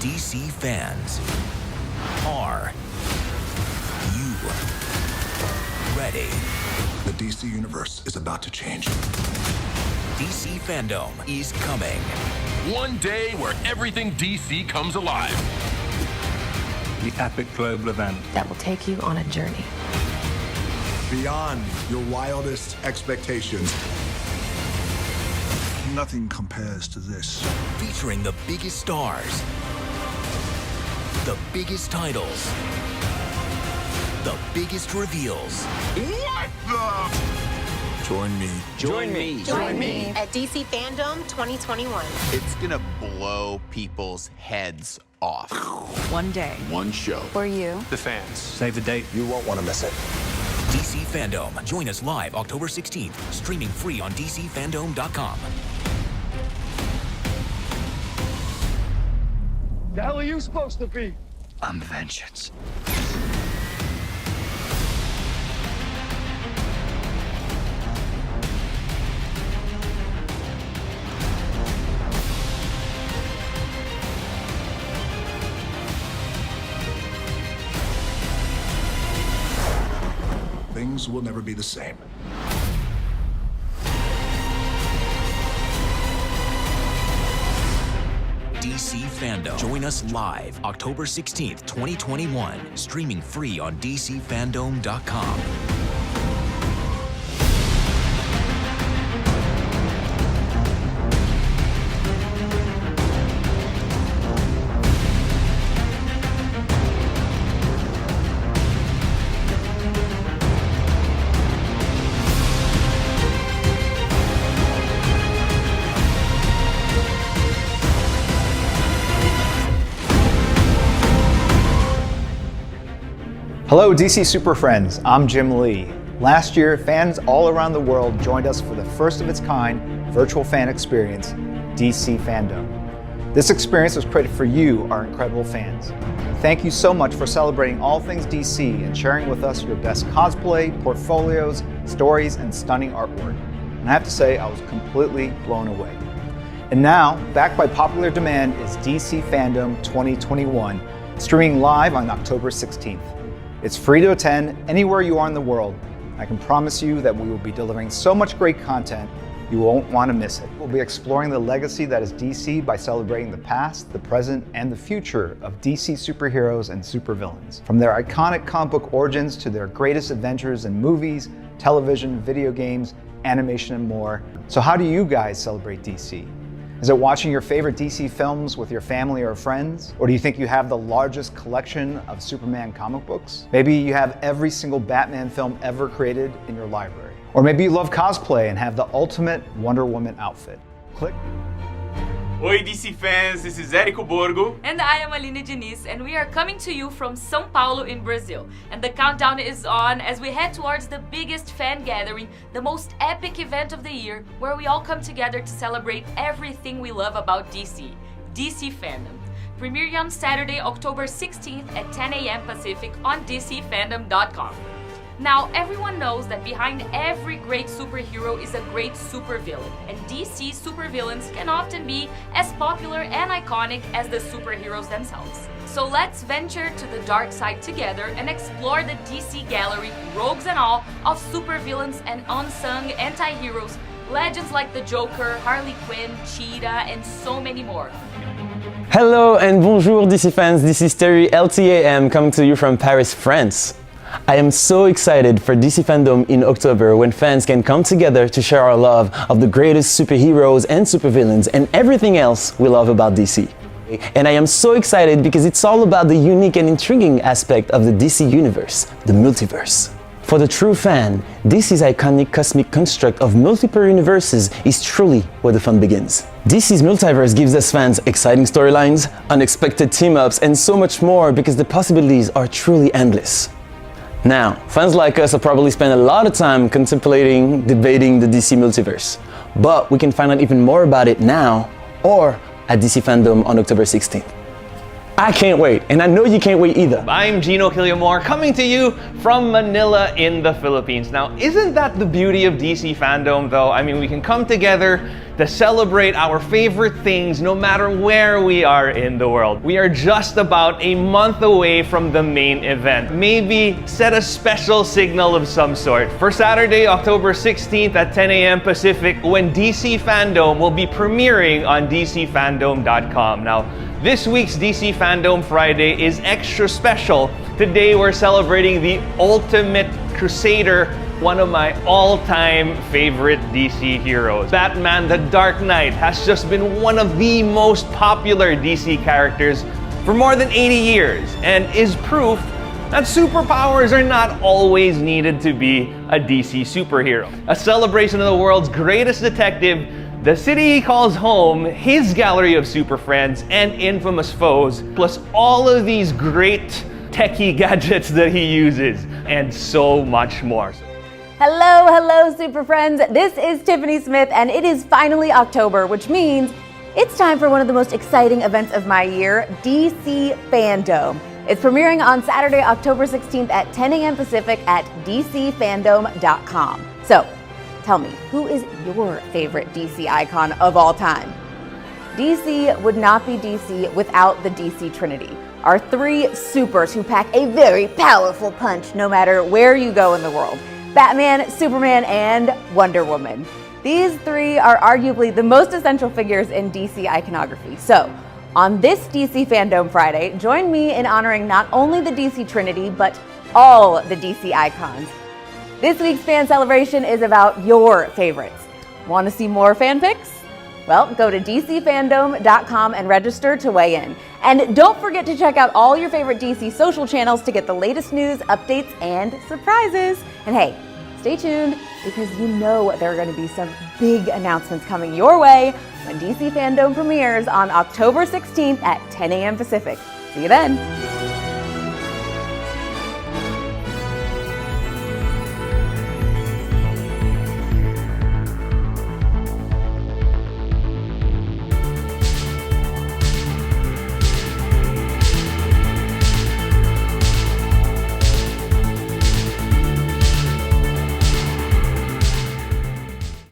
DC fans, are you ready? The DC universe is about to change. DC FanDome is coming. One day where everything DC comes alive. The epic global event that will take you on a journey. Beyond your wildest expectations. Nothing compares to this. Featuring the biggest stars, the biggest titles, the biggest reveals. What the? Join me. Join me. Join me at DC FanDome 2021. It's gonna blow people's heads off. One day. One show. For you. The fans. Save the date. You won't want to miss it. DC FanDome. Join us live October 16th, streaming free on DCFanDome.com. The hell are you supposed to be? I'm vengeance. Things will never be the same. DC FanDome. Join us live October 16th, 2021, streaming free on DCFanDome.com. Hello DC Super Friends, I'm Jim Lee. Last year, fans all around the world joined us for the first of its kind virtual fan experience, DC FanDome. This experience was created for you, our incredible fans. Thank you so much for celebrating all things DC and sharing with us your best cosplay, portfolios, stories, and stunning artwork. And I have to say, I was completely blown away. And now, backed by popular demand, is DC FanDome 2021, streaming live on October 16th. It's free to attend anywhere you are in the world. I can promise you that we will be delivering so much great content, you won't want to miss it. We'll be exploring the legacy that is DC by celebrating the past, the present, and the future of DC superheroes and supervillains. From their iconic comic book origins to their greatest adventures in movies, television, video games, animation, and more. So how do you guys celebrate DC? Is it watching your favorite DC films with your family or friends? Or do you think you have the largest collection of Superman comic books? Maybe you have every single Batman film ever created in your library. Or maybe you love cosplay and have the ultimate Wonder Woman outfit. Click. Oi DC fans, this is Érico Borgo. And I am Aline Diniz, and we are coming to you from São Paulo in Brazil. And the countdown is on as we head towards the biggest fan gathering, the most epic event of the year, where we all come together to celebrate everything we love about DC, DC FanDome. Premiering on Saturday, October 16th at 10 a.m. Pacific on DCFanDome.com. Now, everyone knows that behind every great superhero is a great supervillain, and DC supervillains can often be as popular and iconic as the superheroes themselves. So let's venture to the dark side together and explore the DC gallery, rogues and all, of supervillains and unsung anti-heroes, legends like the Joker, Harley Quinn, Cheetah, and so many more. Hello and bonjour DC fans, this is Terry LTAM coming to you from Paris, France. I am so excited for DC FanDome in October, when fans can come together to share our love of the greatest superheroes and supervillains and everything else we love about DC. And I am so excited because it's all about the unique and intriguing aspect of the DC universe, the multiverse. For the true fan, DC's iconic cosmic construct of multiple universes is truly where the fun begins. DC's multiverse gives us fans exciting storylines, unexpected team-ups, and so much more because the possibilities are truly endless. Now, fans like us have probably spent a lot of time contemplating, debating the DC multiverse, but we can find out even more about it now or at DC FanDome on October 16th. I can't wait, and I know you can't wait either. I'm Gino Killiamore, coming to you from Manila in the Philippines. Now, isn't that the beauty of DC FanDome though? I mean, we can come together to celebrate our favorite things no matter where we are in the world. We are just about a month away from the main event. Maybe set a special signal of some sort for Saturday, October 16th at 10 a.m. Pacific, when DC FanDome will be premiering on DCFandome.com. Now, this week's DC FanDome Friday is extra special. Today we're celebrating the ultimate crusader, one of my all-time favorite DC heroes. Batman the Dark Knight has just been one of the most popular DC characters for more than 80 years and is proof that superpowers are not always needed to be a DC superhero. A celebration of the world's greatest detective, the city he calls home, his gallery of super friends and infamous foes, plus all of these great techie gadgets that he uses, and so much more. Hello, super friends. This is Tiffany Smith, and it is finally October, which means it's time for one of the most exciting events of my year, DC FanDome. It's premiering on Saturday, October 16th at 10 a.m. Pacific at DCFandome.com. So, tell me, who is your favorite DC icon of all time? DC would not be DC without the DC Trinity, our three supers who pack a very powerful punch no matter where you go in the world. Batman, Superman, and Wonder Woman. These three are arguably the most essential figures in DC iconography. So, on this DC FanDome Friday, join me in honoring not only the DC Trinity, but all the DC icons. This week's fan celebration is about your favorites. Want to see more fan pics? Well, go to DCFandome.com and register to weigh in. And don't forget to check out all your favorite DC social channels to get the latest news, updates, and surprises. And hey, stay tuned because you know there are going to be some big announcements coming your way when DC FanDome premieres on October 16th at 10 a.m. Pacific. See you then.